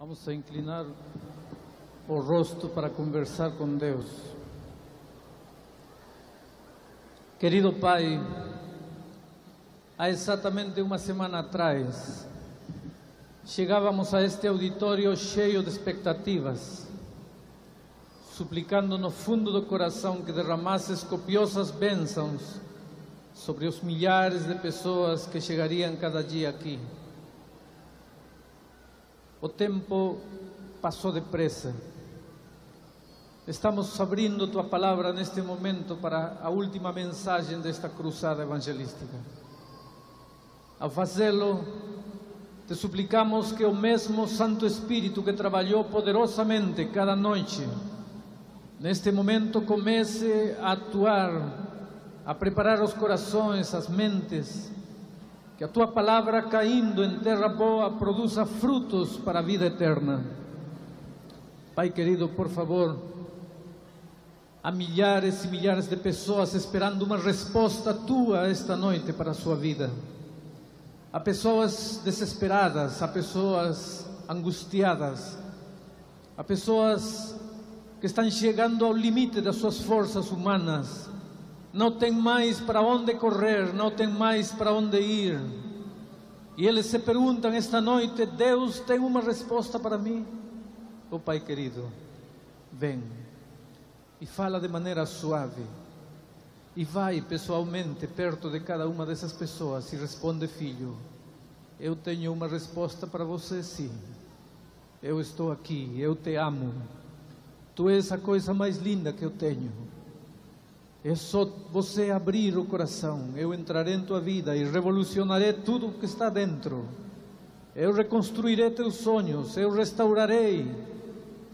Vamos a inclinar o rosto para conversar com Deus. Querido Pai, há exatamente uma semana atrás, chegávamos a este auditório cheio de expectativas, suplicando no fundo do coração que derramasses copiosas bênçãos sobre os milhares de pessoas que chegariam cada dia aqui. O tempo passou depressa. Estamos abrindo Tua Palavra neste momento para a última mensagem desta cruzada evangelística. Ao fazê-lo, te suplicamos que o mesmo Santo Espírito que trabalhou poderosamente cada noite, neste momento comece a atuar, a preparar os corações, as mentes, que a Tua Palavra caindo em terra boa produza frutos para a vida eterna. Pai querido, por favor, há milhares e milhares de pessoas esperando uma resposta Tua esta noite para a sua vida. Há pessoas desesperadas, há pessoas angustiadas, há pessoas que estão chegando ao limite das suas forças humanas. Não tem mais para onde correr, não tem mais para onde ir. E eles se perguntam esta noite: Deus tem uma resposta para mim? Oh Pai querido, vem e fala de maneira suave. E vai pessoalmente perto de cada uma dessas pessoas e responde: filho, eu tenho uma resposta para você, sim. Eu estou aqui, eu te amo. Tu és a coisa mais linda que eu tenho. É só você abrir o coração, eu entrarei em tua vida e revolucionarei tudo o que está dentro. Eu reconstruirei teus sonhos, eu restaurarei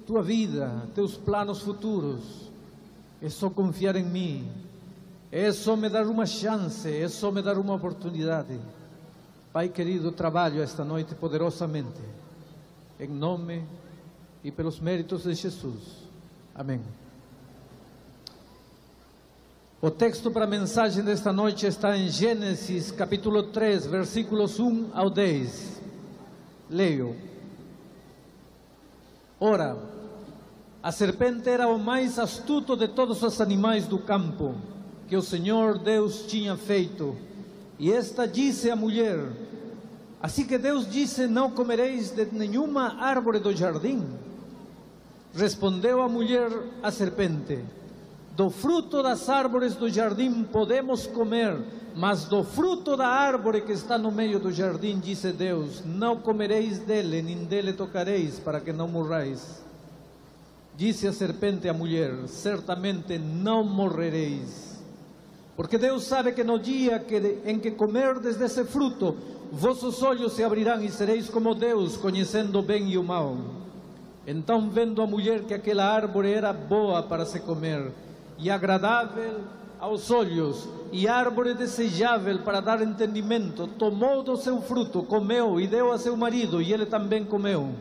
tua vida, teus planos futuros. É só confiar em mim, é só me dar uma chance, é só me dar uma oportunidade. Pai querido, trabalho esta noite poderosamente, em nome e pelos méritos de Jesus. Amém. O texto para a mensagem desta noite está em Gênesis capítulo 3, versículos 1 ao 10. Leio. Ora, a serpente era o mais astuto de todos os animais do campo que o Senhor Deus tinha feito. E esta disse à mulher: assim que Deus disse, não comereis de nenhuma árvore do jardim? Respondeu a mulher à serpente: do fruto das árvores do jardim podemos comer, mas do fruto da árvore que está no meio do jardim, disse Deus, não comereis dele, nem dele tocareis, para que não morrais. Disse a serpente à mulher: certamente não morrereis, porque Deus sabe que no dia em que comerdes desse fruto, vossos olhos se abrirão e sereis como Deus, conhecendo o bem e o mal. Então, vendo a mulher que aquela árvore era boa para se comer, e agradável aos olhos, e árvore desejável para dar entendimento, tomou do seu fruto, comeu e deu a seu marido, e ele também comeu.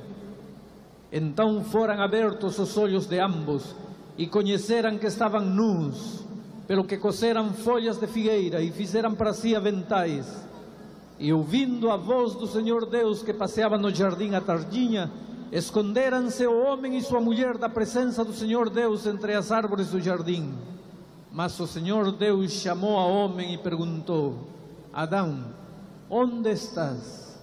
Então foram abertos os olhos de ambos, e conheceram que estavam nus, pelo que coseram folhas de figueira, e fizeram para si aventais. E ouvindo a voz do Senhor Deus que passeava no jardim à tardinha, esconderam-se o homem e sua mulher da presença do Senhor Deus entre as árvores do jardim. Mas o Senhor Deus chamou ao homem e perguntou: Adão, onde estás?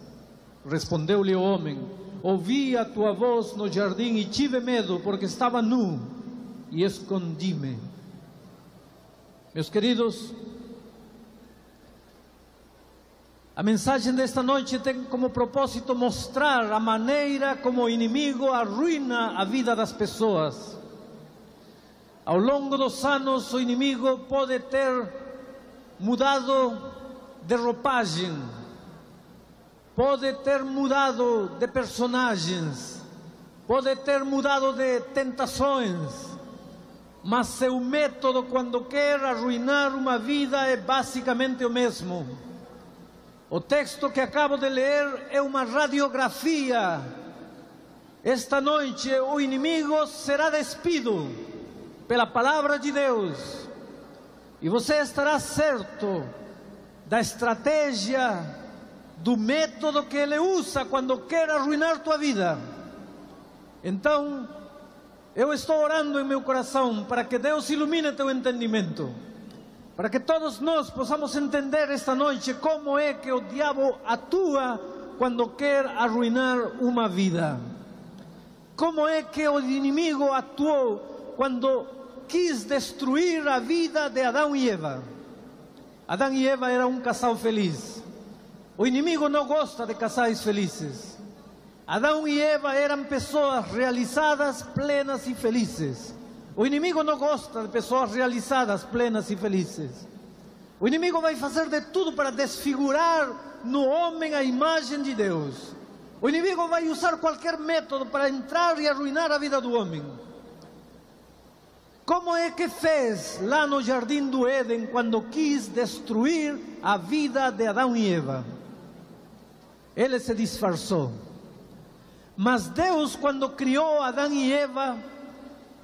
Respondeu-lhe o homem: ouvi a tua voz no jardim e tive medo, porque estava nu e escondi-me. Meus queridos, a mensagem desta noite tem como propósito mostrar a maneira como o inimigo arruina a vida das pessoas. Ao longo dos anos, o inimigo pode ter mudado de roupagem, pode ter mudado de personagens, pode ter mudado de tentações, mas seu método quando quer arruinar uma vida é basicamente o mesmo. O texto que acabo de ler é uma radiografia. Esta noite o inimigo será despido pela palavra de Deus, e você estará certo da estratégia, do método que ele usa quando quer arruinar tua vida. Então, eu estou orando em meu coração para que Deus ilumine teu entendimento, para que todos nós possamos entender esta noite como é que o diabo atua quando quer arruinar uma vida. Como é que o inimigo atuou quando quis destruir a vida de Adão e Eva. Adão e Eva eram um casal feliz. O inimigo não gosta de casais felizes. Adão e Eva eram pessoas realizadas, plenas e felizes. O inimigo não gosta de pessoas realizadas, plenas e felizes. O inimigo vai fazer de tudo para desfigurar no homem a imagem de Deus. O inimigo vai usar qualquer método para entrar e arruinar a vida do homem. Como é que fez lá no Jardim do Éden quando quis destruir a vida de Adão e Eva? Ele se disfarçou. Mas Deus, quando criou Adão e Eva,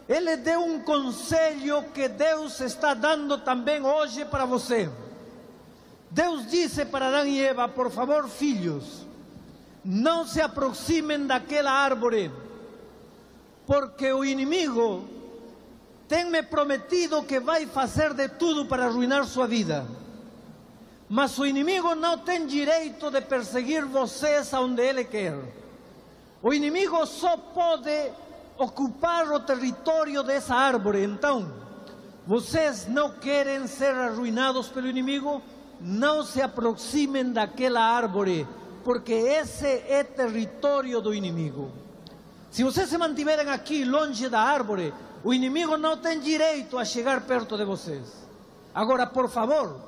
Ele deu um conselho que Deus está dando também hoje para você. Deus disse para Adão e Eva: por favor, filhos, não se aproximem daquela árvore, porque o inimigo tem me prometido que vai fazer de tudo para arruinar sua vida. Mas o inimigo não tem direito de perseguir vocês aonde ele quer. O inimigo só pode ocupar o território dessa árvore. Então, vocês não querem ser arruinados pelo inimigo? Não se aproximem daquela árvore, porque esse é território do inimigo. Se vocês se mantiverem aqui longe da árvore, o inimigo não tem direito a chegar perto de vocês. Agora, por favor,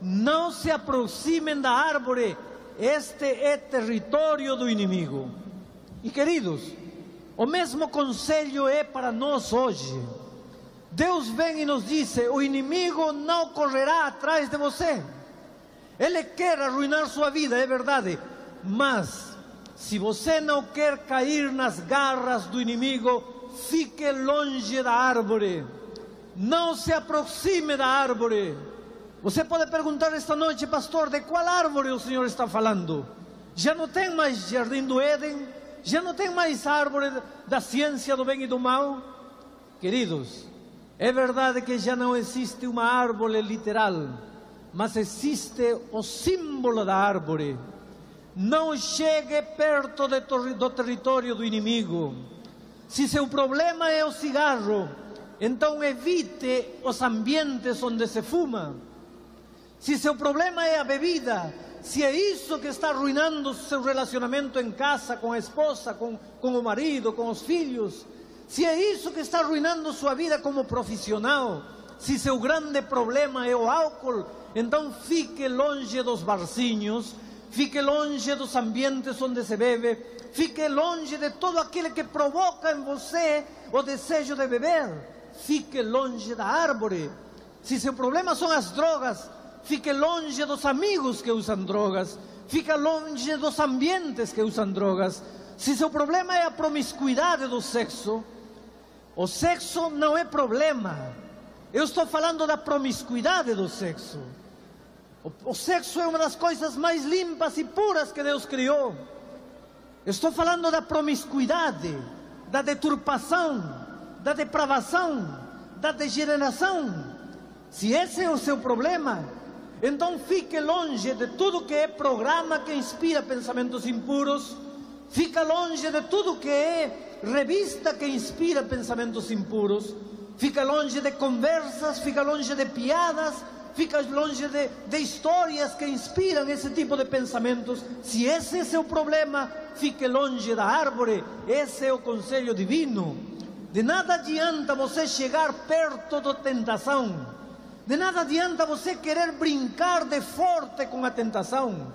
não se aproximem da árvore. Este é território do inimigo. E queridos, o mesmo conselho é para nós hoje. Deus vem e nos diz: o inimigo não correrá atrás de você. Ele quer arruinar sua vida, é verdade. Mas, se você não quer cair nas garras do inimigo, fique longe da árvore. Não se aproxime da árvore. Você pode perguntar esta noite: pastor, de qual árvore o Senhor está falando? Já não tem mais Jardim do Éden? Já não tem mais árvore da ciência do bem e do mal? Queridos, é verdade que já não existe uma árvore literal, mas existe o símbolo da árvore. Não chegue perto do território do inimigo. Se seu problema é o cigarro, então evite os ambientes onde se fuma. Se seu problema é a bebida, se é isso que está arruinando seu relacionamento em casa, com a esposa, com o marido, com os filhos, se é isso que está arruinando sua vida como profissional, se seu grande problema é o álcool, então fique longe dos barzinhos, fique longe dos ambientes onde se bebe, fique longe de todo aquilo que provoca em você o desejo de beber, fique longe da árvore. Se seu problema são as drogas, fique longe dos amigos que usam drogas, fique longe dos ambientes que usam drogas. Se seu problema é a promiscuidade do sexo, o sexo não é problema. Eu estou falando da promiscuidade do sexo. O sexo é uma das coisas mais limpas e puras que Deus criou. Estou falando da promiscuidade, da deturpação, da depravação, da degeneração. Se esse é o seu problema, então fique longe de tudo que é programa que inspira pensamentos impuros, fica longe de tudo que é revista que inspira pensamentos impuros, fica longe de conversas, fica longe de piadas, fica longe de histórias que inspiram esse tipo de pensamentos. Se esse é seu problema, fique longe da árvore. Esse é o conselho divino. De nada adianta você chegar perto da tentação. De nada adianta você querer brincar de forte com a tentação,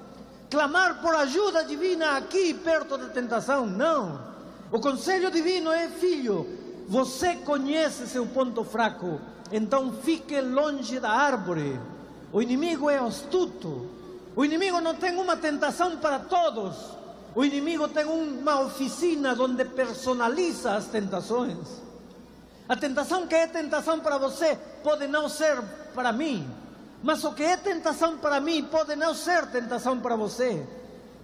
clamar por ajuda divina aqui perto da tentação. Não. O conselho divino é: filho, você conhece seu ponto fraco, então fique longe da árvore. O inimigo é astuto. O inimigo não tem uma tentação para todos. O inimigo tem uma oficina onde personaliza as tentações. A tentação que é tentação para você pode não ser para mim, mas o que é tentação para mim pode não ser tentação para você.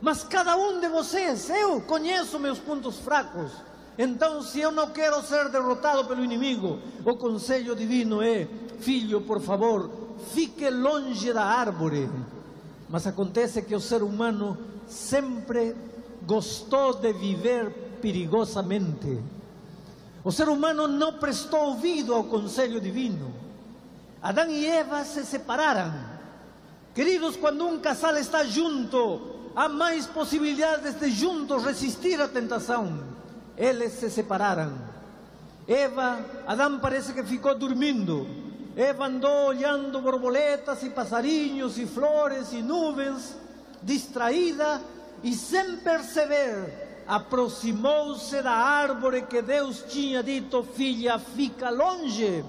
Mas cada um de vocês, eu conheço meus pontos fracos. Então, se eu não quero ser derrotado pelo inimigo, o conselho divino é: filho, por favor, fique longe da árvore. Mas acontece que o ser humano sempre gostou de viver perigosamente. O ser humano não prestou ouvido ao conselho divino. Adão e Eva se separaram. Queridos, quando um casal está junto, há mais possibilidades de juntos resistir à tentação. Eles se separaram. Adão parece que ficou dormindo. Eva andou olhando borboletas e passarinhos e flores e nuvens, distraída, e sem perceber, aproximou-se da árvore que Deus tinha dito: filha, fica longe.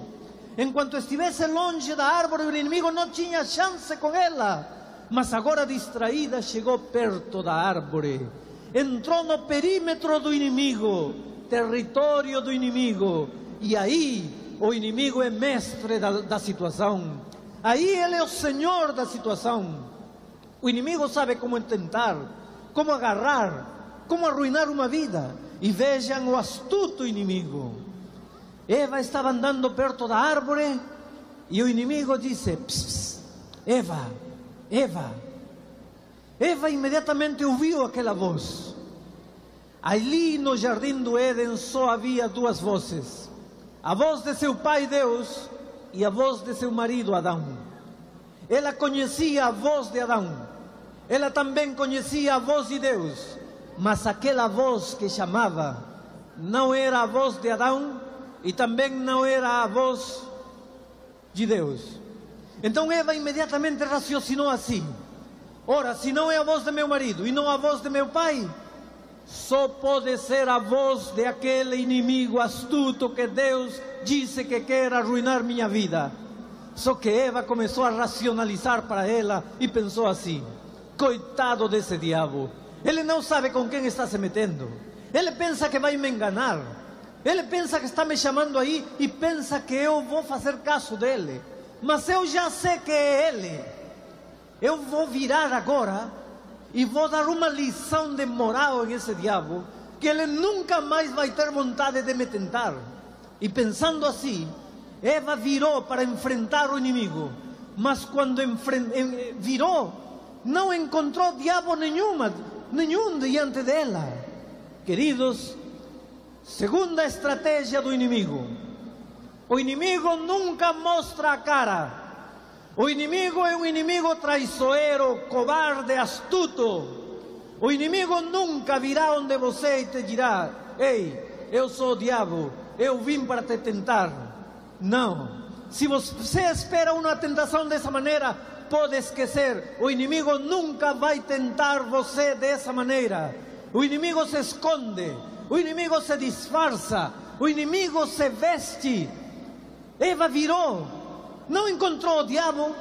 Enquanto estivesse longe da árvore, o inimigo não tinha chance com ela. Mas agora, distraída, chegou perto da árvore. Entrou no perímetro do inimigo, território do inimigo. E aí, o inimigo é mestre da situação. Aí ele é o senhor da situação. O inimigo sabe como tentar, como agarrar, como arruinar uma vida. E vejam o astuto inimigo. Eva estava andando perto da árvore e o inimigo disse: pss, pss, Eva, Eva. Eva imediatamente ouviu aquela voz. Ali no jardim do Éden só havia duas vozes: a voz de seu pai Deus e a voz de seu marido Adão. Ela conhecia a voz de Adão, ela também conhecia a voz de Deus, mas aquela voz que chamava não era a voz de Adão e também não era a voz de Deus. Então Eva imediatamente raciocinou assim: ora, se não é a voz de meu marido e não a voz de meu pai, só pode ser a voz de aquele inimigo astuto que Deus disse que quer arruinar minha vida. Só que Eva começou a racionalizar para ela e pensou assim: coitado desse diabo, ele não sabe com quem está se metendo, ele pensa que vai me enganar, ele pensa que está me chamando aí e pensa que eu vou fazer caso dele, mas eu já sei que é ele. Eu vou virar agora e vou dar uma lição de moral em esse diabo, que ele nunca mais vai ter vontade de me tentar. E pensando assim, Eva virou para enfrentar o inimigo, mas quando virou, não encontrou diabo nenhum diante dela. Queridos, segunda estratégia do inimigo: o inimigo nunca mostra a cara. O inimigo é um inimigo traiçoeiro, covarde, astuto. O inimigo nunca virá onde você e te dirá: ei, eu sou o diabo, eu vim para te tentar. Não. Se você espera uma tentação dessa maneira, pode esquecer. O inimigo nunca vai tentar você dessa maneira. O inimigo se esconde, o inimigo se disfarça, o inimigo se veste. Eva virou, não encontrou o diabo,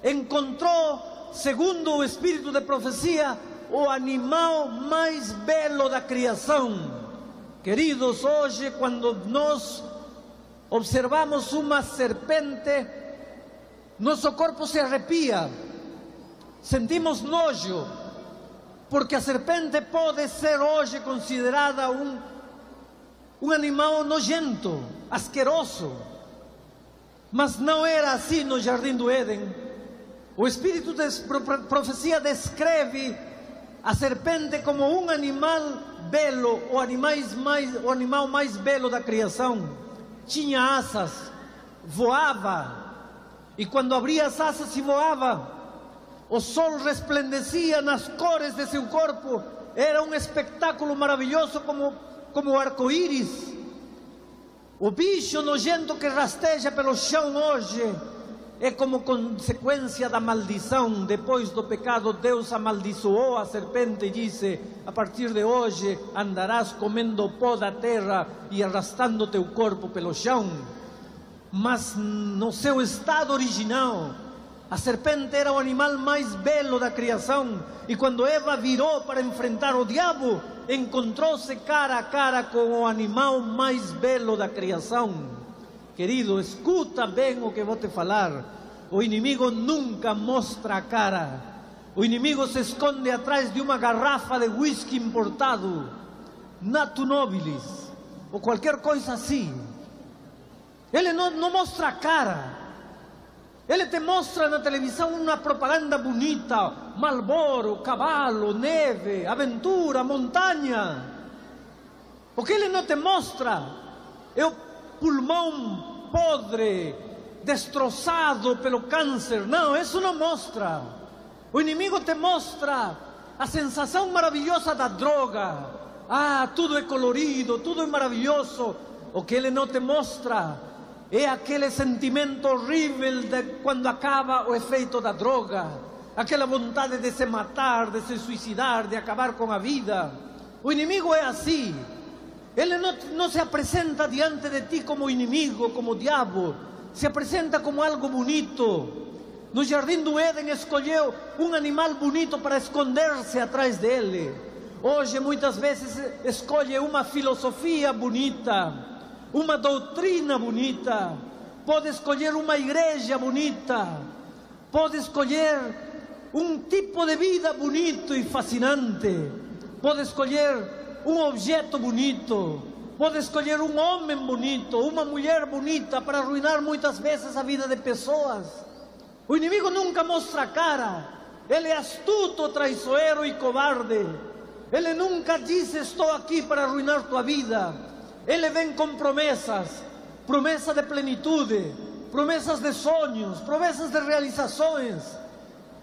encontrou, segundo o espírito de profecia, o animal mais belo da criação. Queridos, hoje quando nós observamos uma serpente, nosso corpo se arrepia, sentimos nojo, porque a serpente pode ser hoje considerada um animal nojento, asqueroso. Mas não era assim no jardim do Éden. O espírito de profecia descreve a serpente como um animal belo, o animal mais belo da criação. Tinha asas, voava, e quando abria as asas e voava, o sol resplandecia nas cores de seu corpo. Era um espetáculo maravilhoso como o arco-íris. O bicho nojento que rasteja pelo chão hoje é como consequência da maldição. Depois do pecado, Deus amaldiçoou a serpente e disse: a partir de hoje andarás comendo pó da terra e arrastando teu corpo pelo chão. Mas no seu estado original, a serpente era o animal mais belo da criação. E quando Eva virou para enfrentar o diabo, encontrou-se cara a cara com o animal mais belo da criação. Querido, escuta bem o que vou te falar. O inimigo nunca mostra a cara. O inimigo se esconde atrás de uma garrafa de whisky importado, Natu Nobilis. ou qualquer coisa assim. Ele não mostra a cara. Ele te mostra na televisão uma propaganda bonita, Marlboro, cavalo, neve, aventura, montanha. O que ele não te mostra é o pulmão podre, destroçado pelo câncer. Não, isso não mostra. O inimigo te mostra a sensação maravilhosa da droga. Ah, tudo é colorido, tudo é maravilhoso. O que ele não te mostra é aquele sentimento horrível de quando acaba o efeito da droga. Aquela vontade de se matar, de se suicidar, de acabar com a vida. O inimigo é assim. Ele não se apresenta diante de ti como inimigo, como diabo. Se apresenta como algo bonito. No jardim do Éden escolheu um animal bonito para esconder-se atrás dele. Hoje muitas vezes escolhe uma filosofia bonita, uma doutrina bonita. Pode escolher uma igreja bonita. Pode escolher um tipo de vida bonito e fascinante. Pode escolher um objeto bonito, pode escolher um homem bonito, uma mulher bonita para arruinar muitas vezes a vida de pessoas. O inimigo nunca mostra a cara. Ele é astuto, traiçoeiro e covarde. Ele nunca diz: estou aqui para arruinar tua vida. Ele vem com promessas, promessas de plenitude, promessas de sonhos, promessas de realizações.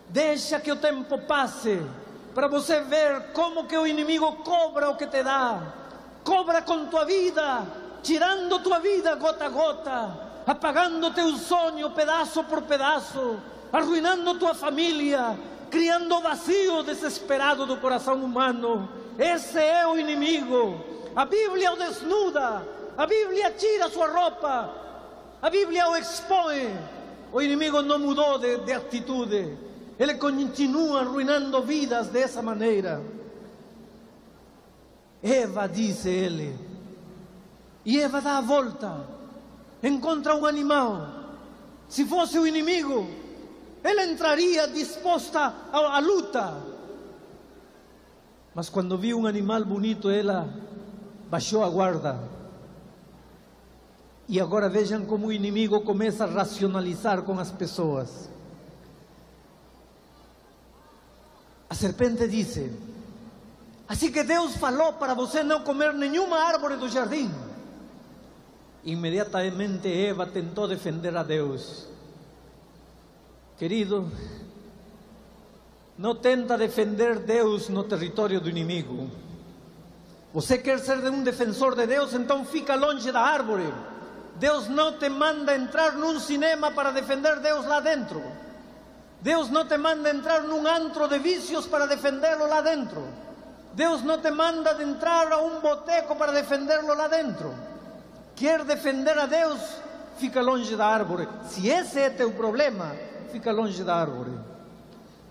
Deixa que o tempo passe para você ver como que o inimigo cobra o que te dá. Cobra com tua vida, tirando tua vida gota a gota, apagando teu sonho pedaço por pedaço, arruinando tua família, criando vazio desesperado do coração humano. Esse é o inimigo. A Bíblia o desnuda, a Bíblia tira sua roupa, a Bíblia o expõe. O inimigo não mudou de atitude. Ele continua arruinando vidas dessa maneira. Eva, disse ele. E Eva dá a volta, encontra um animal. Se fosse o inimigo, ela entraria disposta à luta. Mas quando viu um animal bonito, ela baixou a guarda. E agora vejam como o inimigo começa a racionalizar com as pessoas. A serpente disse: assim que Deus falou para você não comer nenhuma árvore do jardim. Imediatamente Eva tentou defender a Deus. Querido, não tenta defender Deus no território do inimigo. Você quer ser um defensor de Deus, então fica longe da árvore. Deus não te manda entrar num cinema para defender Deus lá dentro. Deus não te manda entrar num antro de vícios para defendê-lo lá dentro. Deus não te manda de entrar a um boteco para defendê-lo lá dentro. Quer defender a Deus? Fica longe da árvore. Se esse é teu problema, fica longe da árvore.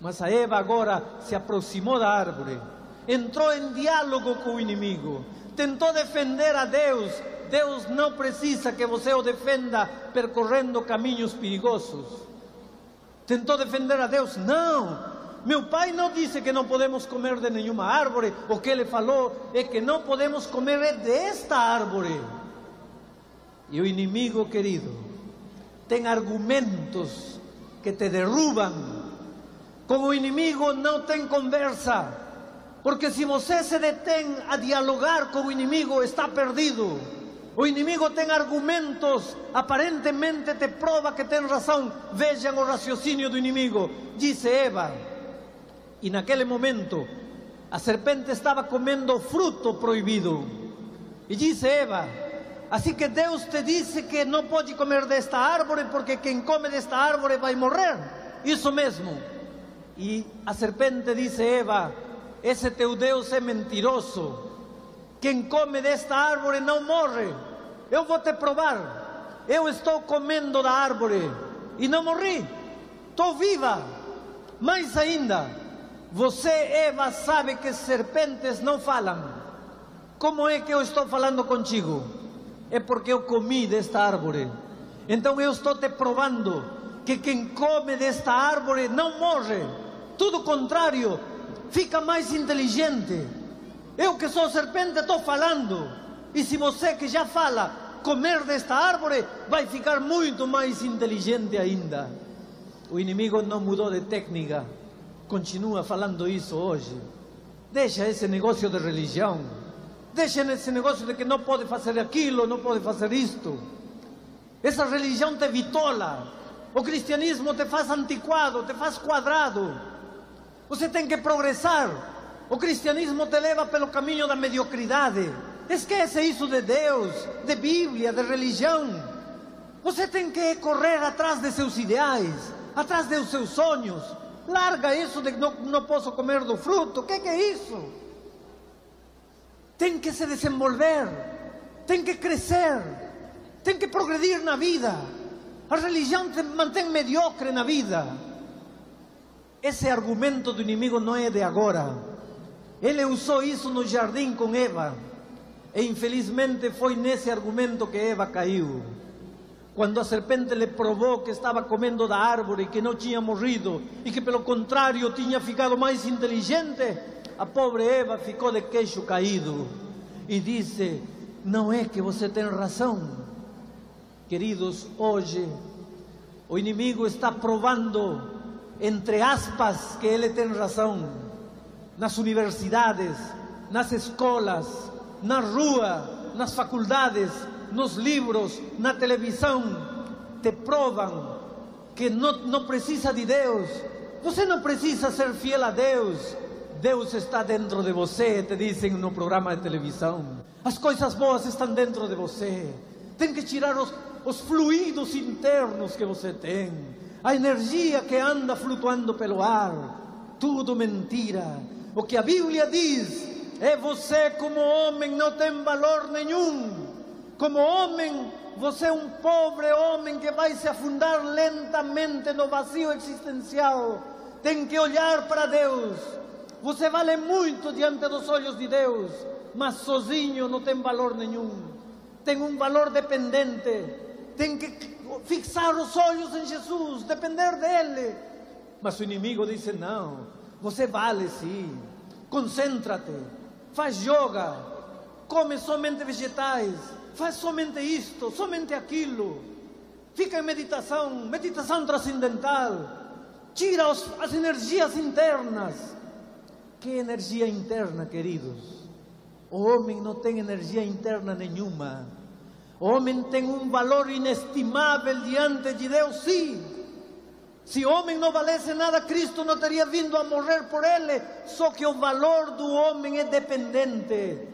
Mas a Eva agora se aproximou da árvore, entrou em diálogo com o inimigo, tentou defender a Deus. Deus não precisa que você o defenda percorrendo caminhos perigosos. Tentou defender a Deus? Não. Meu pai não disse que não podemos comer de nenhuma árvore. O que ele falou é que não podemos comer desta árvore. E o inimigo, querido, tem argumentos que te derrubam. Com o inimigo não tem conversa. Porque se você se detém a dialogar com o inimigo, está perdido. O inimigo tem argumentos, aparentemente te prova que tem razão. Vejam o raciocínio do inimigo. Disse Eva, e naquele momento a serpente estava comendo fruto proibido. E disse Eva: assim que Deus te disse que não pode comer desta árvore, porque quem come desta árvore vai morrer. Isso mesmo. E a serpente disse Eva: esse teu Deus é mentiroso. Quem come desta árvore não morre. Eu vou te provar. Eu estou comendo da árvore e não morri. Estou viva. Mais ainda, você, Eva, sabe que serpentes não falam. Como é que eu estou falando contigo? É porque eu comi desta árvore. Então eu estou te provando que quem come desta árvore não morre. Tudo contrário, fica mais inteligente. Eu que sou serpente estou falando. E se você que já fala comer desta árvore, vai ficar muito mais inteligente ainda. O inimigo não mudou de técnica, continua falando isso hoje. Deixa esse negócio de religião, deixa esse negócio de que não pode fazer aquilo, não pode fazer isto. Essa religião te vitola, o cristianismo te faz antiquado, te faz quadrado. Você tem que progressar. O cristianismo te leva pelo caminho da mediocridade. Esquece isso de Deus, de Bíblia, de religião. Você tem que correr atrás de seus ideais, atrás de seus sonhos. Larga isso de que não posso comer do fruto. O que é isso? Tem que se desenvolver, tem que crescer, tem que progredir na vida. A religião te mantém mediocre na vida. Esse argumento do inimigo não é de agora. Ele usou isso no jardim com Eva. E infelizmente foi nesse argumento que Eva caiu. Quando a serpente lhe provou que estava comendo da árvore, que não tinha morrido e que pelo contrário tinha ficado mais inteligente, a pobre Eva ficou de queixo caído e disse: não é que você tem razão. Queridos, hoje o inimigo está provando, entre aspas, que ele tem razão. Nas universidades, nas escolas, na rua, nas faculdades, nos livros, na televisão, te provam que não precisa de Deus. Você não precisa ser fiel a Deus. Deus está dentro de você, te dizem no programa de televisão. As coisas boas estão dentro de você. Tem que tirar os fluidos internos que você tem, a energia que anda flutuando pelo ar. Tudo mentira. O que a Bíblia diz é: você como homem não tem valor nenhum. Como homem, você é um pobre homem que vai se afundar lentamente no vazio existencial. Tem que olhar para Deus. Você vale muito diante dos olhos de Deus, mas sozinho não tem valor nenhum. Tem um valor dependente. Tem que fixar os olhos em Jesus, depender dele. Mas o inimigo diz: não, você vale sim. Concêntrate, faz yoga, come somente vegetais, faz somente isto, somente aquilo. Fica em meditação, meditação transcendental. Tira as energias internas. Que energia interna, queridos? O homem não tem energia interna nenhuma. O homem tem um valor inestimável diante de Deus, sim. Se o homem não valesse nada, Cristo não teria vindo a morrer por ele. Só que o valor do homem é dependente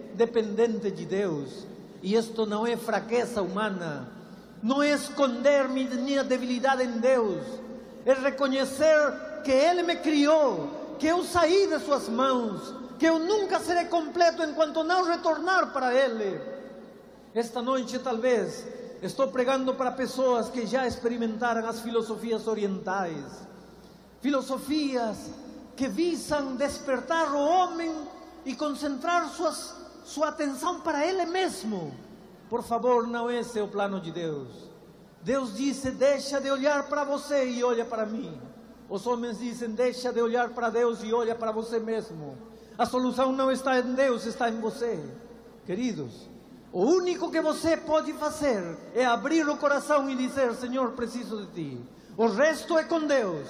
de Deus. E isto não é fraqueza humana, não é esconder minha debilidade em Deus. É reconhecer que Ele me criou, que eu saí de suas mãos, que eu nunca serei completo enquanto não retornar para Ele. Esta noite talvez estou pregando para pessoas que já experimentaram as filosofias orientais. Filosofias que visam despertar o homem e concentrar sua atenção para Ele mesmo. Por favor, não esse é o plano de Deus. Deus disse: deixa de olhar para você e olha para mim. Os homens dizem: deixa de olhar para Deus e olha para você mesmo. A solução não está em Deus, está em você. Queridos, o único que você pode fazer é abrir o coração e dizer: Senhor, preciso de Ti. O resto é com Deus.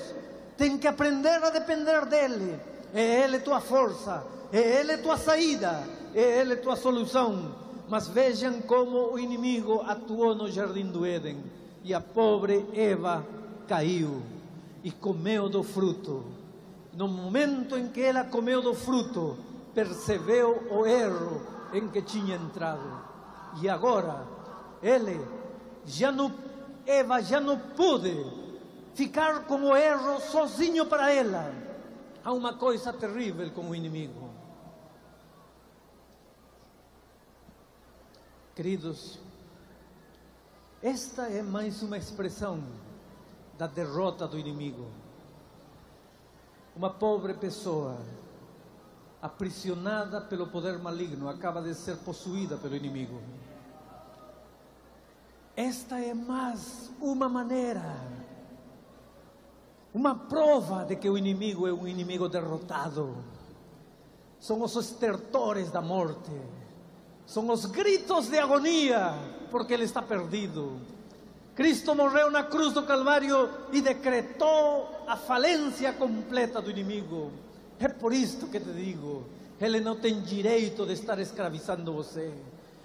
Tem que aprender a depender dEle. É Ele tua força, é Ele tua saída, é Ele tua solução. Mas vejam como o inimigo atuou no jardim do Éden. E a pobre Eva caiu e comeu do fruto. No momento em que ela comeu do fruto, percebeu o erro em que tinha entrado. E agora, Eva já não pôde ficar com o erro sozinho para ela. Há uma coisa terrível com o inimigo. Queridos, esta é mais uma expressão da derrota do inimigo. Uma pobre pessoa, aprisionada pelo poder maligno, acaba de ser possuída pelo inimigo. Esta é mais uma maneira, uma prova de que o inimigo é um inimigo derrotado. São os estertores da morte, São os gritos de agonia, porque ele está perdido. Cristo morreu na cruz do Calvário e decretou a falência completa do inimigo. É por isto que te digo, ele não tem direito de estar escravizando você.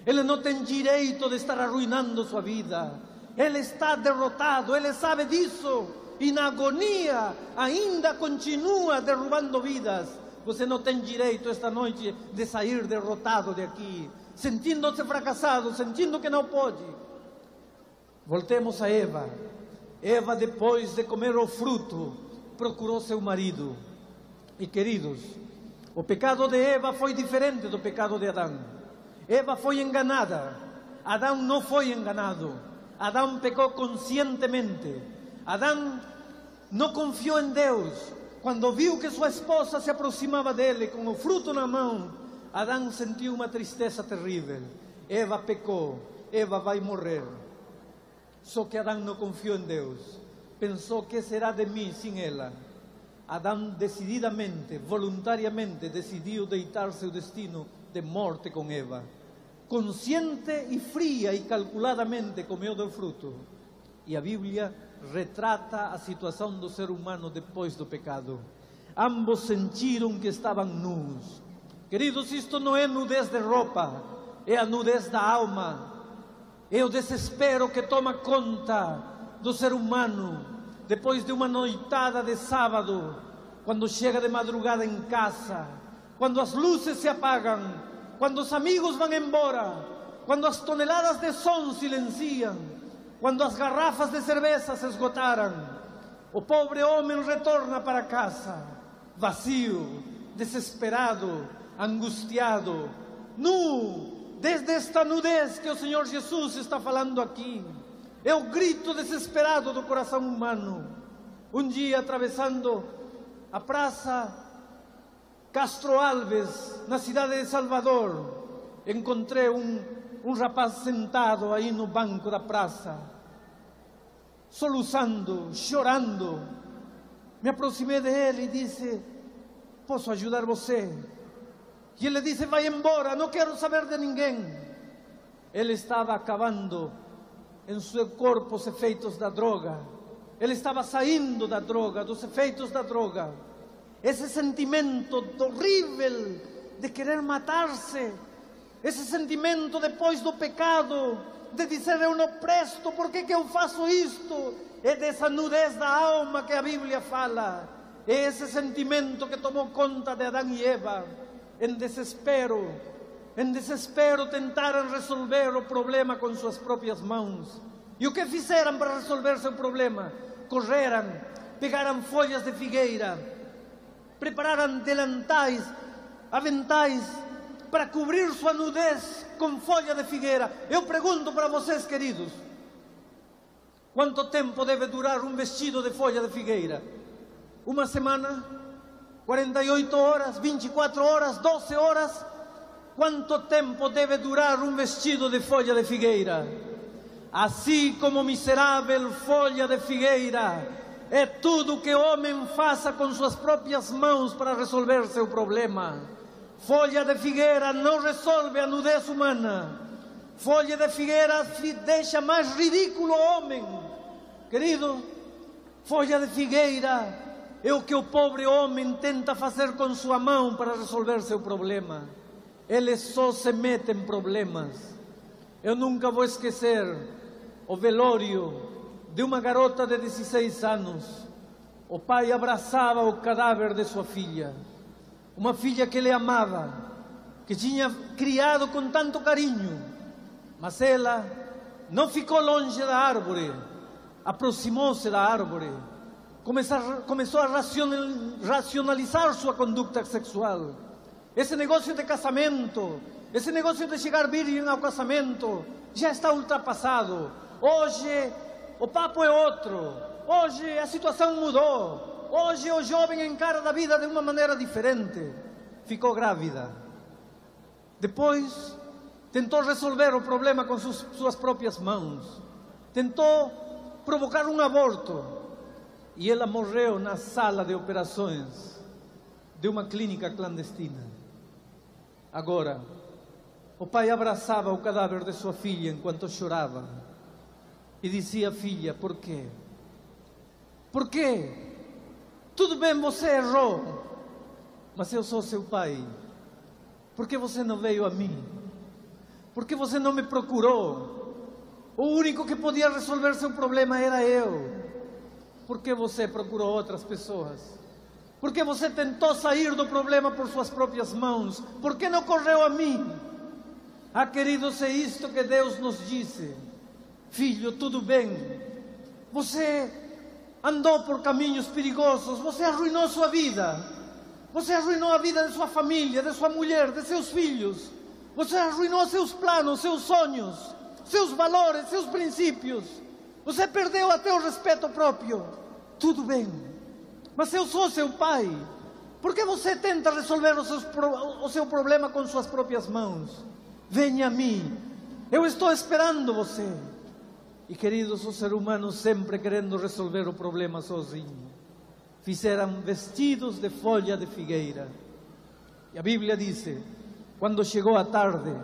Ele não tem direito de estar arruinando sua vida. Ele está derrotado, ele sabe disso. E na agonia ainda continua derrubando vidas. Você não tem direito esta noite de sair derrotado de aqui, sentindo-se fracassado, sentindo que não pode. Voltemos a Eva. Eva, depois de comer o fruto, procurou seu marido. E queridos, o pecado de Eva foi diferente do pecado de Adão. Eva foi enganada, Adão não foi enganado. Adão pecou conscientemente. Adão não confiou em Deus. Quando viu que sua esposa se aproximava dele com o fruto na mão, Adão sentiu uma tristeza terrível. Eva pecou, Eva vai morrer. Só que Adão não confiou em Deus. Pensou: que será de mim sem ela? Adão decididamente, voluntariamente, decidiu deitar seu destino de morte com Eva. Consciente e fria e calculadamente comeu do fruto. E a Bíblia retrata a situação do ser humano depois do pecado. Ambos sentiram que estavam nus. Queridos, isto não é nudez de roupa, é a nudez da alma. É o desespero que toma conta do ser humano depois de uma noitada de sábado, quando chega de madrugada em casa, quando as luzes se apagam, quando os amigos vão embora, quando as toneladas de som silenciam, quando as garrafas de cerveja se esgotaram. O pobre homem retorna para casa, vazio, desesperado, angustiado, nu, desde esta nudez que o Senhor Jesus está falando aqui. É o grito desesperado do coração humano. Um dia, atravessando a praça Castro Alves, na cidade de Salvador, encontrei um rapaz sentado aí no banco da praça, soluçando, chorando. Me aproximei dele e disse: posso ajudar você? E ele disse: vai embora, não quero saber de ninguém. Ele estava acabando em seu corpo os efeitos da droga. Ele estava saindo da droga, dos efeitos da droga. Esse sentimento horrível de querer matar-se, esse sentimento depois do pecado, de dizer: eu não presto, por que eu faço isto? É dessa nudez da alma que a Bíblia fala. É esse sentimento que tomou conta de Adão e Eva. Em desespero tentaram resolver o problema com suas próprias mãos. E o que fizeram para resolver seu problema? Correram, pegaram folhas de figueira, prepararam delantais, aventais, para cobrir sua nudez com folha de figueira. Eu pergunto para vocês, queridos, quanto tempo deve durar um vestido de folha de figueira? Uma semana? 48 horas? 24 horas? 12 horas? Quanto tempo deve durar um vestido de folha de figueira? Assim como miserável folha de figueira, é tudo que o homem faça com suas próprias mãos para resolver seu problema. Folha de figueira não resolve a nudez humana. Folha de figueira deixa mais ridículo o homem. Querido, folha de figueira é o que o pobre homem tenta fazer com sua mão para resolver seu problema. Ele só se mete em problemas. Eu nunca vou esquecer o velório de uma garota de 16 anos. O pai abraçava o cadáver de sua filha. Uma filha que ele amava, que tinha criado com tanto carinho. Mas ela não ficou longe da árvore, aproximou-se da árvore, começou a racionalizar sua conduta sexual. Esse negócio de casamento, esse negócio de chegar virgem ao casamento, já está ultrapassado. Hoje o papo é outro, hoje a situação mudou, hoje o jovem encara a vida de uma maneira diferente. Ficou grávida. Depois tentou resolver o problema com suas próprias mãos. Tentou provocar um aborto. E ela morreu na sala de operações de uma clínica clandestina. Agora, O pai abraçava o cadáver de sua filha enquanto chorava e dizia: filha, por quê? Por quê? Tudo bem, você errou, mas eu sou seu pai. Por que você não veio a mim? Por que você não me procurou? O único que podia resolver seu problema era eu. Por que você procurou outras pessoas? Por que você tentou sair do problema por suas próprias mãos? Por que não correu a mim? Ah, queridos, é isto que Deus nos disse: filho, tudo bem, você andou por caminhos perigosos, você arruinou sua vida, você arruinou a vida de sua família, de sua mulher, de seus filhos, você arruinou seus planos, seus sonhos, seus valores, seus princípios, você perdeu até o respeito próprio. Tudo bem, mas eu sou seu pai. Por que você tenta resolver o seu problema com suas próprias mãos? Venha a mim, eu estou esperando você. E queridos, o ser humano sempre querendo resolver o problema sozinho. Fizeram vestidos de folha de figueira. E a Bíblia diz: quando chegou a tarde,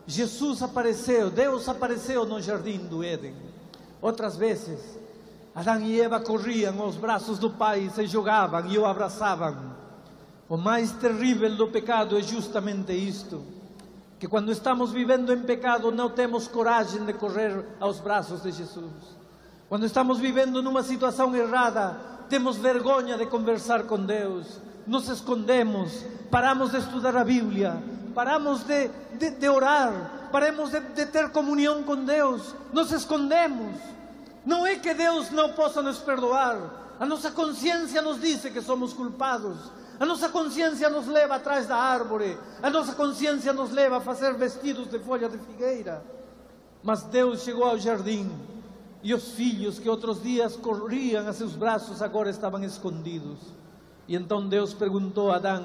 Jesus apareceu, Deus apareceu no jardim do Éden. Outras vezes, Adão e Eva corriam aos braços do Pai, se jogavam e o abraçavam. O mais terrível do pecado é justamente isto: que quando estamos vivendo em pecado não temos coragem de correr aos braços de Jesus. Quando estamos vivendo numa situação errada, temos vergonha de conversar com Deus, nos escondemos, paramos de estudar a Bíblia, paramos de orar, paramos de ter comunhão com Deus, nos escondemos. Não é que Deus não possa nos perdoar, a nossa consciência nos diz que somos culpados. A nossa consciência nos leva atrás da árvore, a nossa consciência nos leva a fazer vestidos de folha de figueira. Mas Deus chegou ao jardim e os filhos que outros dias corriam a seus braços agora estavam escondidos. E então Deus perguntou a Adão: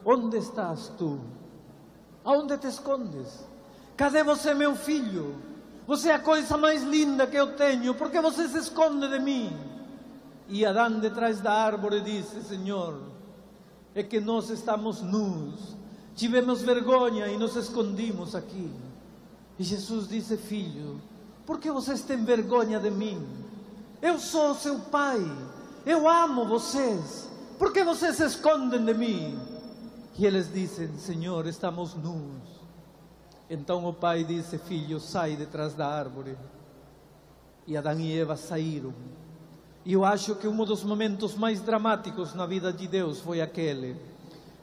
onde estás tu? Aonde te escondes? Cadê você, meu filho? Você é a coisa mais linda que eu tenho, por que você se esconde de mim? E Adão, detrás da árvore, disse: Senhor, é que nós estamos nus, tivemos vergonha e nos escondimos aqui. E Jesus disse: filho, por que vocês têm vergonha de mim? Eu sou seu pai, eu amo vocês, por que vocês se escondem de mim? E eles dizem: Senhor, estamos nus. Então o pai disse: filho, sai detrás da árvore. E Adão e Eva saíram. E eu acho que um dos momentos mais dramáticos na vida de Deus foi aquele,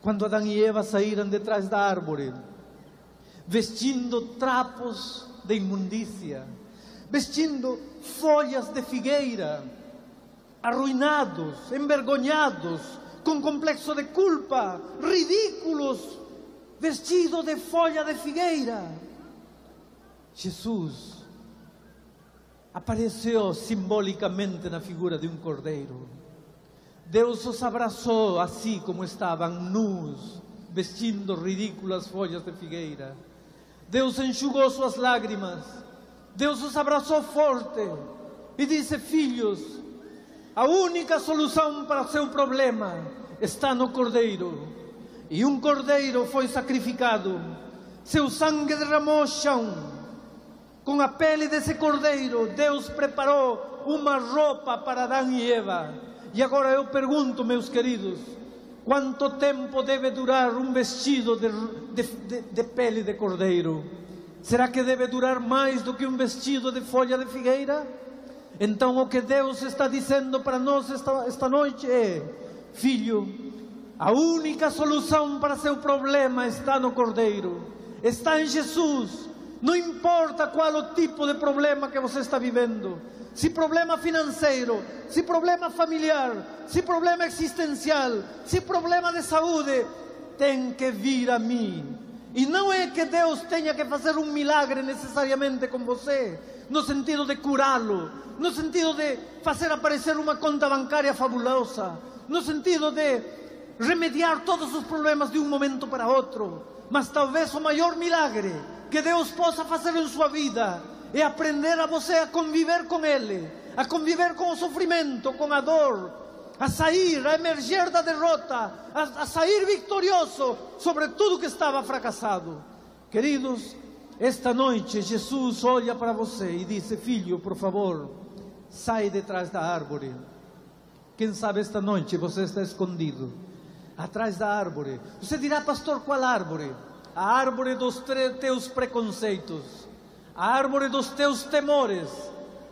quando Adão e Eva saíram detrás da árvore, vestindo trapos de imundícia, vestindo folhas de figueira, arruinados, envergonhados, com complexo de culpa, ridículos, vestidos de folha de figueira. Jesus apareceu simbolicamente na figura de um cordeiro. Deus os abraçou assim como estavam, nus, vestindo ridículas folhas de figueira. Deus enxugou suas lágrimas. Deus os abraçou forte e disse: filhos, a única solução para o seu problema está no cordeiro. E um cordeiro foi sacrificado, seu sangue derramou o chão. Com a pele desse cordeiro, Deus preparou uma roupa para Adão e Eva. E agora eu pergunto, meus queridos, quanto tempo deve durar um vestido de pele de cordeiro? Será que deve durar mais do que um vestido de folha de figueira? Então o que Deus está dizendo para nós esta noite é: filho, a única solução para seu problema está no cordeiro, está em Jesus. Não importa qual o tipo de problema que você está vivendo, se problema financeiro, se problema familiar, se problema existencial, se problema de saúde, tem que vir a mim. E não é que Deus tenha que fazer um milagre necessariamente com você, no sentido de curá-lo, no sentido de fazer aparecer uma conta bancária fabulosa, no sentido de remediar todos os problemas de um momento para outro. Mas talvez o maior milagre que Deus possa fazer em sua vida é aprender a você a conviver com Ele, a conviver com o sofrimento, com a dor, a sair, a emergir da derrota, a sair vitorioso sobre tudo que estava fracassado. Queridos, esta noite Jesus olha para você e diz: filho, por favor, sai detrás da árvore. Quem sabe esta noite você está escondido atrás da árvore. Você dirá: pastor, qual árvore? A árvore dos teus preconceitos, a árvore dos teus temores,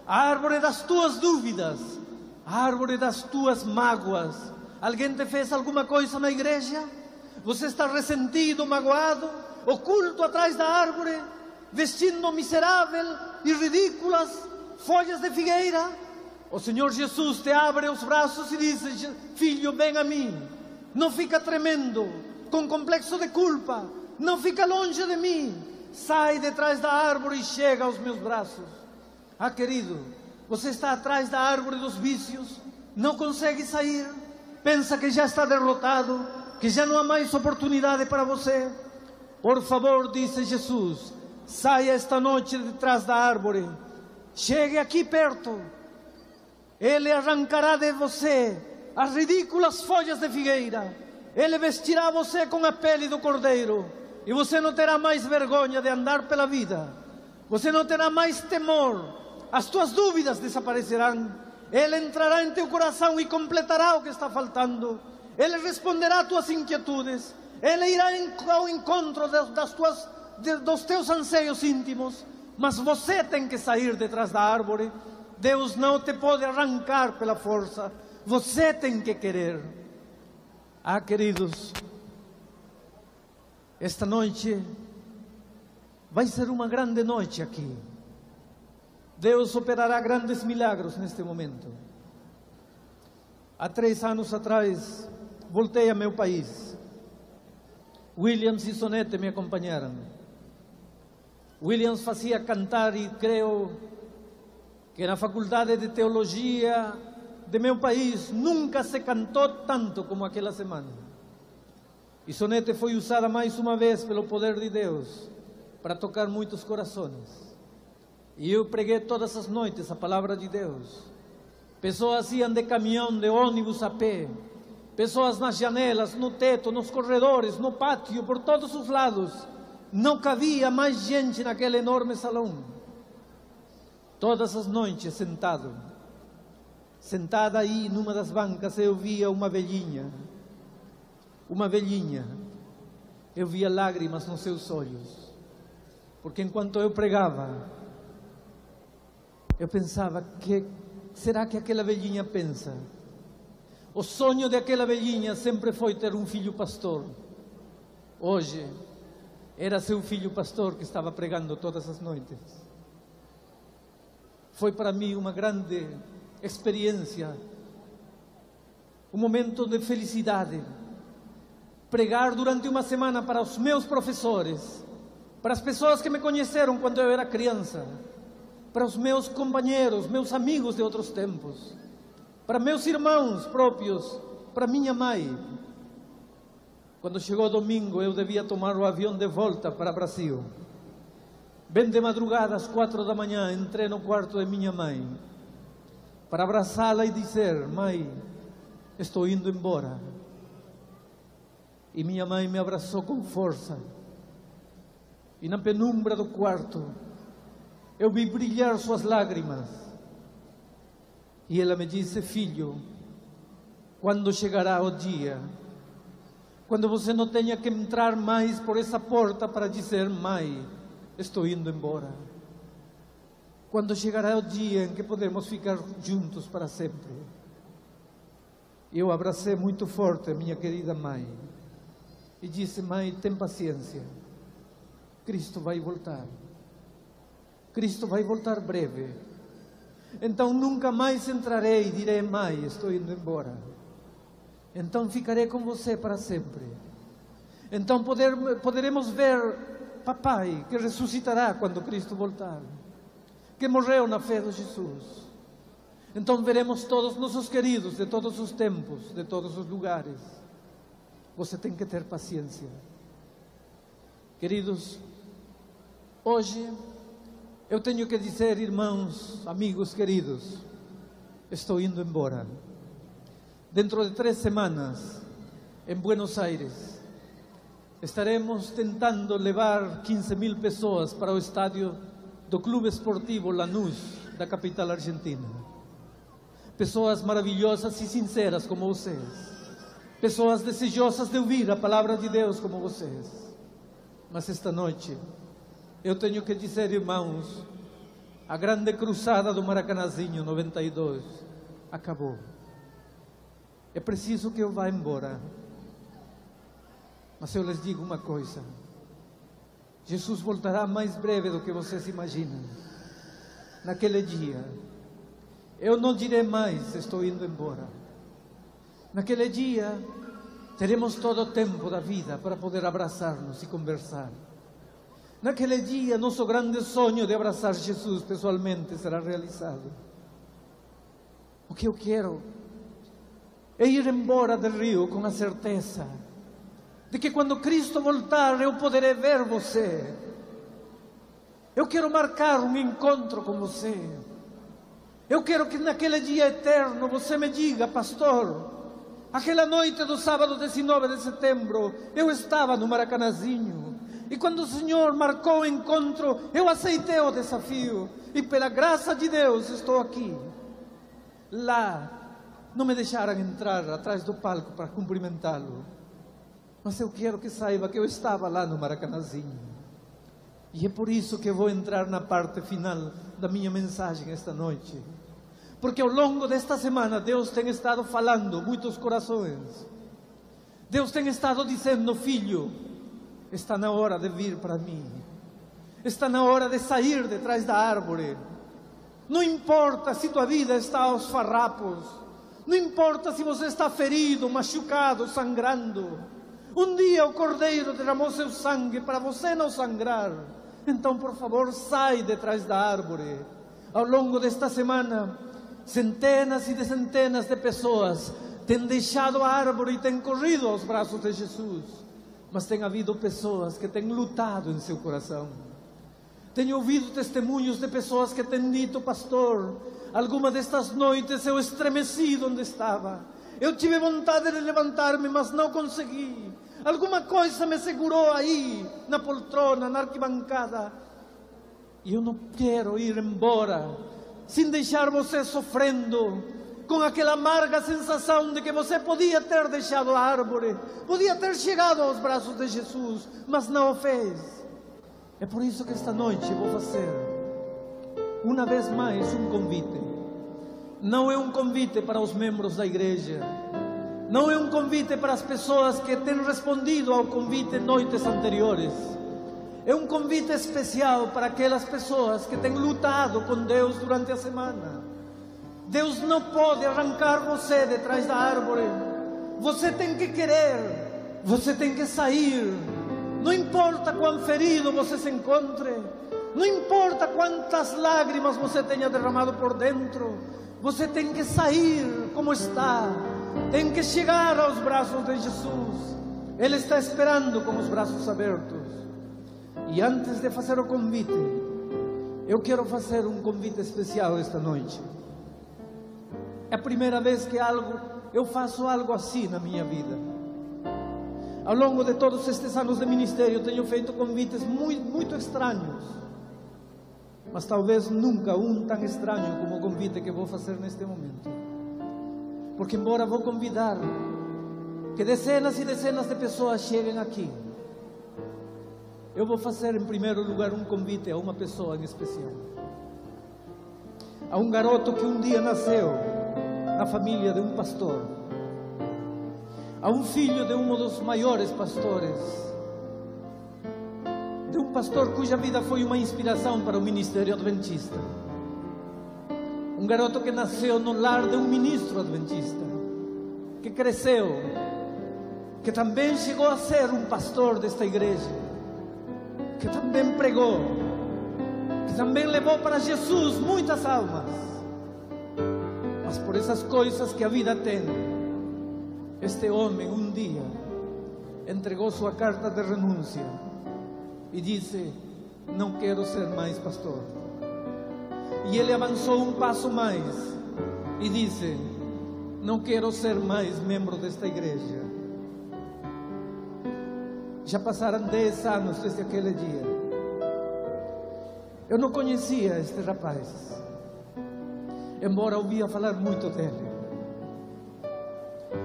a árvore das tuas dúvidas, a árvore das tuas mágoas. Alguém te fez alguma coisa na igreja? Você está ressentido, magoado, oculto atrás da árvore, vestindo miserável e ridículas folhas de figueira? O Senhor Jesus te abre os braços e diz: filho, vem a mim. Não fica tremendo, com complexo de culpa. Não fica longe de mim. Sai detrás da árvore e chega aos meus braços. Ah, querido, você está atrás da árvore dos vícios, não consegue sair, pensa que já está derrotado, que já não há mais oportunidade para você. Por favor, disse Jesus, saia esta noite detrás da árvore, chegue aqui perto. Ele arrancará de você as ridículas folhas de figueira. Ele vestirá você com a pele do cordeiro. E você não terá mais vergonha de andar pela vida. Você não terá mais temor. As tuas dúvidas desaparecerão. Ele entrará em teu coração e completará o que está faltando. Ele responderá às tuas inquietudes. Ele irá ao encontro dos teus anseios íntimos. Mas você tem que sair detrás da árvore. Deus não te pode arrancar pela força. Você tem que querer. Ah, queridos, esta noite vai ser uma grande noite aqui. Deus operará grandes milagros neste momento. Há 3 anos atrás, voltei a meu país. Williams e Sonete me acompanharam. Williams fazia cantar e creio que na faculdade de teologia de meu país nunca se cantou tanto como aquela semana. E Sonete foi usada mais uma vez pelo poder de Deus para tocar muitos corações. E eu preguei todas as noites a palavra de Deus. Pessoas iam de caminhão, de ônibus a pé. Pessoas nas janelas, no teto, nos corredores, no pátio, por todos os lados. Não cabia mais gente naquele enorme salão. Todas as noites sentada aí numa das bancas, eu via uma velhinha. Eu via lágrimas nos seus olhos, porque enquanto eu pregava, eu pensava, será que aquela velhinha pensa? O sonho daquela velhinha sempre foi ter um filho pastor. Hoje, era seu filho pastor que estava pregando todas as noites. Foi para mim uma grande experiência, um momento de felicidade. Pregar durante uma semana para os meus professores, para as pessoas que me conheceram quando eu era criança, para os meus companheiros, meus amigos de outros tempos, para meus irmãos próprios, para minha mãe. Quando chegou domingo, eu devia tomar o avião de volta para o Brasil. Bem de madrugada, às 4 da manhã, entrei no quarto de minha mãe para abraçá-la e dizer: mãe, estou indo embora. E minha mãe me abraçou com força. E na penumbra do quarto, eu vi brilhar suas lágrimas. E ela me disse: filho, quando chegará o dia, quando você não tenha que entrar mais por essa porta para dizer: mãe, estou indo embora. Quando chegará o dia em que podemos ficar juntos para sempre. Eu abracei muito forte a minha querida mãe e disse: mãe, tem paciência, Cristo vai voltar. Cristo vai voltar breve. Então nunca mais entrarei e direi: mãe, estou indo embora. Então ficarei com você para sempre. Então poderemos ver papai, que ressuscitará quando Cristo voltar, que morreu na fé de Jesus. Então veremos todos nossos queridos de todos os tempos, de todos os lugares. Você tem que ter paciência. Queridos, hoje eu tenho que dizer, irmãos, amigos queridos, estou indo embora. Dentro de 3 semanas, em Buenos Aires, estaremos tentando levar 15.000 pessoas para o estádio do Clube Esportivo Lanús, da capital argentina. Pessoas maravilhosas e sinceras como vocês. Pessoas desejosas de ouvir a palavra de Deus como vocês. Mas esta noite, eu tenho que dizer, irmãos, a grande cruzada do Maracanãzinho 92 acabou. É preciso que eu vá embora. Mas eu lhes digo uma coisa: Jesus voltará mais breve do que vocês imaginam. Naquele dia, eu não direi mais, estou indo embora. Naquele dia, teremos todo o tempo da vida para poder abraçar-nos e conversar. Naquele dia, nosso grande sonho de abraçar Jesus pessoalmente será realizado. O que eu quero é ir embora do Rio com a certeza de que quando Cristo voltar, eu poderei ver você. Eu quero marcar um encontro com você. Eu quero que naquele dia eterno você me diga: pastor, aquela noite do sábado 19 de setembro, eu estava no Maracanãzinho, e quando o Senhor marcou o encontro, eu aceitei o desafio, e pela graça de Deus estou aqui. Lá, não me deixaram entrar atrás do palco para cumprimentá-lo, mas eu quero que saiba que eu estava lá no Maracanãzinho. E é por isso que eu vou entrar na parte final da minha mensagem esta noite. Porque ao longo desta semana Deus tem estado falando muitos corações. Deus tem estado dizendo: filho, está na hora de vir para mim. Está na hora de sair de trás da árvore. Não importa se tua vida está aos farrapos. Não importa se você está ferido, machucado, sangrando. Um dia o Cordeiro derramou seu sangue para você não sangrar. Então, por favor, sai de trás da árvore. Ao longo desta semana, centenas e centenas de pessoas têm deixado a árvore e têm corrido aos braços de Jesus. Mas tem havido pessoas que têm lutado em seu coração. Tenho ouvido testemunhos de pessoas que têm dito: pastor, alguma destas noites eu estremeci onde estava. Eu tive vontade de levantar-me, mas não consegui. Alguma coisa me segurou aí, na poltrona, na arquibancada. E eu não quero ir embora sem deixar você sofrendo, com aquela amarga sensação de que você podia ter deixado a árvore, podia ter chegado aos braços de Jesus, mas não o fez. É por isso que esta noite eu vou fazer, uma vez mais, um convite. Não é um convite para os membros da igreja, não é um convite para as pessoas que têm respondido ao convite em noites anteriores. É um convite especial para aquelas pessoas que têm lutado com Deus durante a semana. Deus não pode arrancar você de trás da árvore. Você tem que querer, você tem que sair. Não importa quão ferido você se encontre, não importa quantas lágrimas você tenha derramado por dentro, você tem que sair como está. Tem que chegar aos braços de Jesus. Ele está esperando com os braços abertos. E antes de fazer o convite, eu quero fazer um convite especial esta noite. É a primeira vez que eu faço algo assim na minha vida. Ao longo de todos estes anos de ministério, eu tenho feito convites muito estranhos. Mas talvez nunca um tão estranho como o convite que vou fazer neste momento. Porque embora vou convidar que dezenas e dezenas de pessoas cheguem aqui, eu vou fazer em primeiro lugar um convite a uma pessoa em especial. A um garoto que um dia nasceu na família de um pastor. A um filho de um dos maiores pastores. De um pastor cuja vida foi uma inspiração para o ministério adventista. Um garoto que nasceu no lar de um ministro adventista, que cresceu, que também chegou a ser um pastor desta igreja, que também pregou, que também levou para Jesus muitas almas. Mas por essas coisas que a vida tem, este homem um dia entregou sua carta de renúncia e disse: não quero ser mais pastor. E ele avançou um passo mais e disse: não quero ser mais membro desta igreja. Já passaram 10 anos desde aquele dia. Eu não conhecia este rapaz, embora ouvia falar muito dele.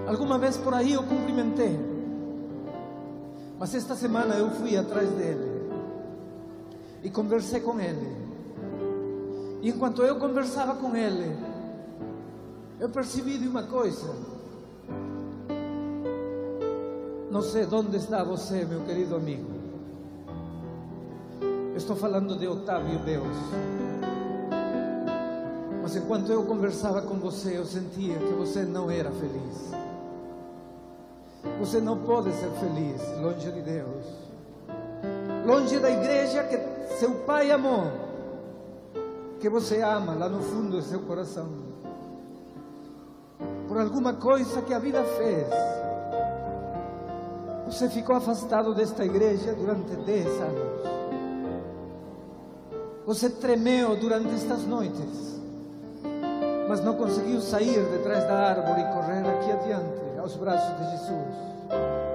Alguma vez por aí eu cumprimentei, mas esta semana eu fui atrás dele e conversei com ele. E enquanto eu conversava com ele, eu percebi de uma coisa. Não sei onde está você, meu querido amigo. Estou falando de Otávio Beus. Mas enquanto eu conversava com você, eu sentia que você não era feliz. Você não pode ser feliz longe de Deus, longe da igreja que seu pai amou, que você ama lá no fundo do seu coração. Por alguma coisa que a vida fez, você ficou afastado desta igreja durante 10 anos. Você tremeu durante estas noites, mas não conseguiu sair de trás da árvore e correr aqui adiante, aos braços de Jesus.